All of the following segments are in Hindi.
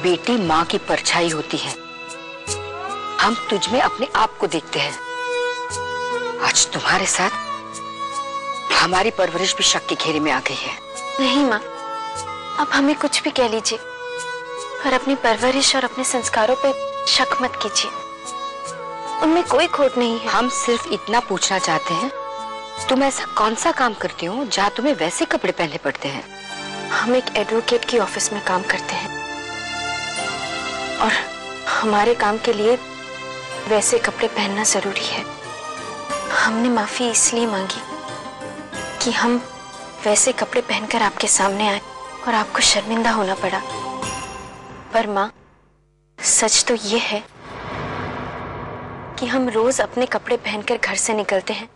बेटी माँ की परछाई होती है। हम तुझ में अपने आप को देखते हैं। आज तुम्हारे साथ हमारी परवरिश भी शक के घेरे में आ गई है। नहीं माँ, आप हमें कुछ भी कह लीजिए, पर अपनी परवरिश और अपने संस्कारों पे शक मत कीजिए। उनमें कोई खोट नहीं है। हम सिर्फ इतना पूछना चाहते हैं, तुम ऐसा कौन सा काम करते हो जहाँ तुम्हें वैसे कपड़े पहनने पड़ते हैं? हम एक एडवोकेट की ऑफिस में काम करते हैं और हमारे काम के लिए वैसे कपड़े पहनना जरूरी है। हमने माफी इसलिए मांगी कि हम वैसे कपड़े पहनकर आपके सामने आए और आपको शर्मिंदा होना पड़ा। पर माँ, सच तो ये है कि हम रोज अपने कपड़े पहनकर घर से निकलते हैं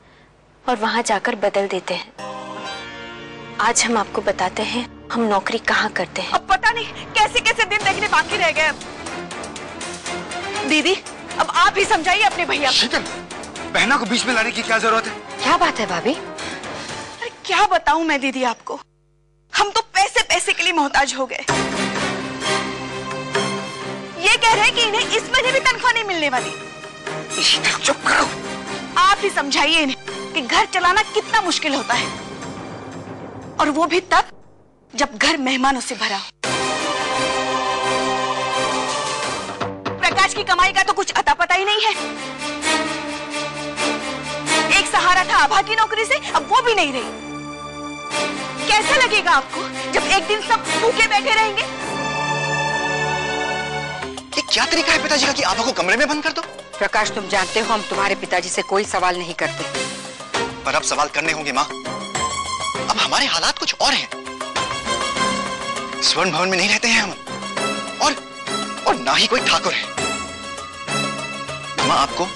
और वहां जाकर बदल देते हैं। आज हम आपको बताते हैं हम नौकरी कहाँ करते हैं। अब पता नहीं कैसे कैसे दिन देखने बाकी रह गए। दीदी, अब आप ही समझाइए अपने भैया। शीतल, बहना को बीच में लाने की क्या जरूरत है? क्या बात है भाभी? अरे क्या बताऊं मैं दीदी आपको, हम तो पैसे पैसे के लिए मोहताज हो गए। ये कह रहे हैं कि इन्हें इस महीने भी तनख्वाह नहीं मिलने वाली। शीतल चुप करो। आप ही समझाइए इन्हें कि घर चलाना कितना मुश्किल होता है, और वो भी तब जब घर मेहमानों से भरा हो। प्रकाश की कमाई का तो कुछ अता पता ही नहीं है। एक सहारा था आभा की नौकरी से, अब वो भी नहीं रही। कैसा लगेगा आपको जब एक दिन सब भूखे बैठे रहेंगे? ये क्या तरीका है पिताजी का कि आभा को कमरे में बंद कर दो? प्रकाश, तुम जानते हो हम तुम्हारे पिताजी से कोई सवाल नहीं करते। पर अब सवाल करने होंगे माँ। अब हमारे हालात कुछ और हैं। स्वर्ण भवन में नहीं रहते हैं हम, और ना ही कोई ठाकुर है। माँ, आपको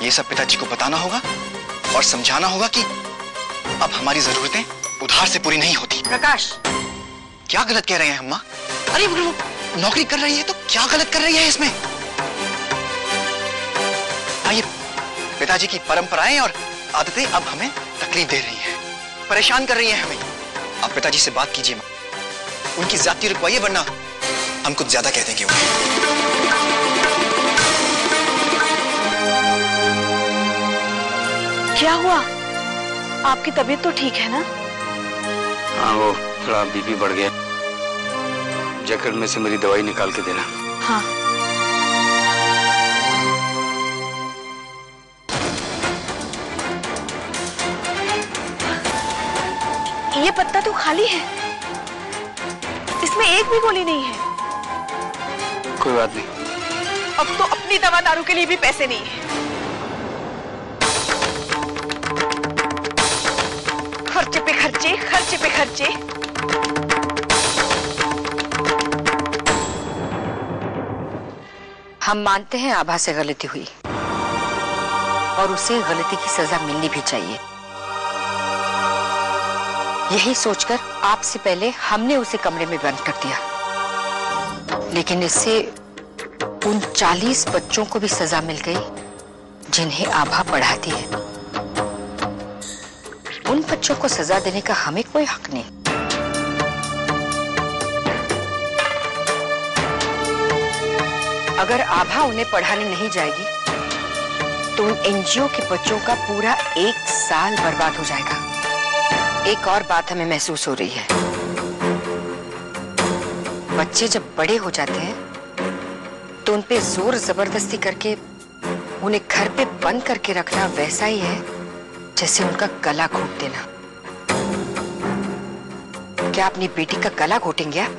ये सब पिताजी को बताना होगा और समझाना होगा कि अब हमारी जरूरतें उधार से पूरी नहीं होती। प्रकाश, क्या गलत कह रहे हैं हम माँ? अरे वो नौकरी कर रही है तो क्या गलत कर रही है इसमें? ये पिताजी की परंपराएं और आदतें अब हमें तकलीफ दे रही हैं, परेशान कर रही हैं हमें। आप पिताजी से बात कीजिए माँ, उनकी ज्यादती रुकवाइए, वरना हम कुछ ज्यादा कह देंगे। क्या हुआ? आपकी तबीयत तो ठीक है ना? हाँ, वो थोड़ा बीपी बढ़ गया। जैकेट में से मेरी दवाई निकाल के देना। हाँ। ये पत्ता तो खाली है, इसमें एक भी गोली नहीं है। कोई बात नहीं। अब तो अपनी दवा दारू के लिए भी पैसे नहीं है। खर्चे पे खर्चे, खर्चे पे खर्चे। हम मानते हैं आभा से गलती हुई और उसे गलती की सजा मिलनी भी चाहिए। यही सोचकर आपसे पहले हमने उसे कमरे में बंद कर दिया, लेकिन इससे उन 40 बच्चों को भी सजा मिल गई जिन्हें आभा पढ़ाती है। उन बच्चों को सजा देने का हमें कोई हक नहीं। अगर आभा उन्हें पढ़ाने नहीं जाएगी तो उन एनजीओ के बच्चों का पूरा 1 साल बर्बाद हो जाएगा। एक और बात हमें महसूस हो रही है, बच्चे जब बड़े हो जाते हैं तो उन पे जोर जबरदस्ती करके उन्हें घर पे बंद करके रखना वैसा ही है जैसे उनका गला घोट देना। क्या अपनी बेटी का गला घोटेंगे आप?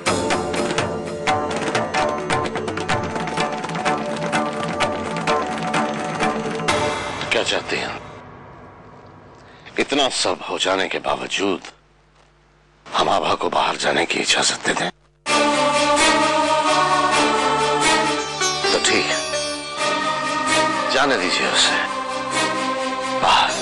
क्या चाहते हैं? इतना सब हो जाने के बावजूद हम आभा को बाहर जाने की इजाजत दे दें तो ठीक है, जाने दीजिए उसे बाहर।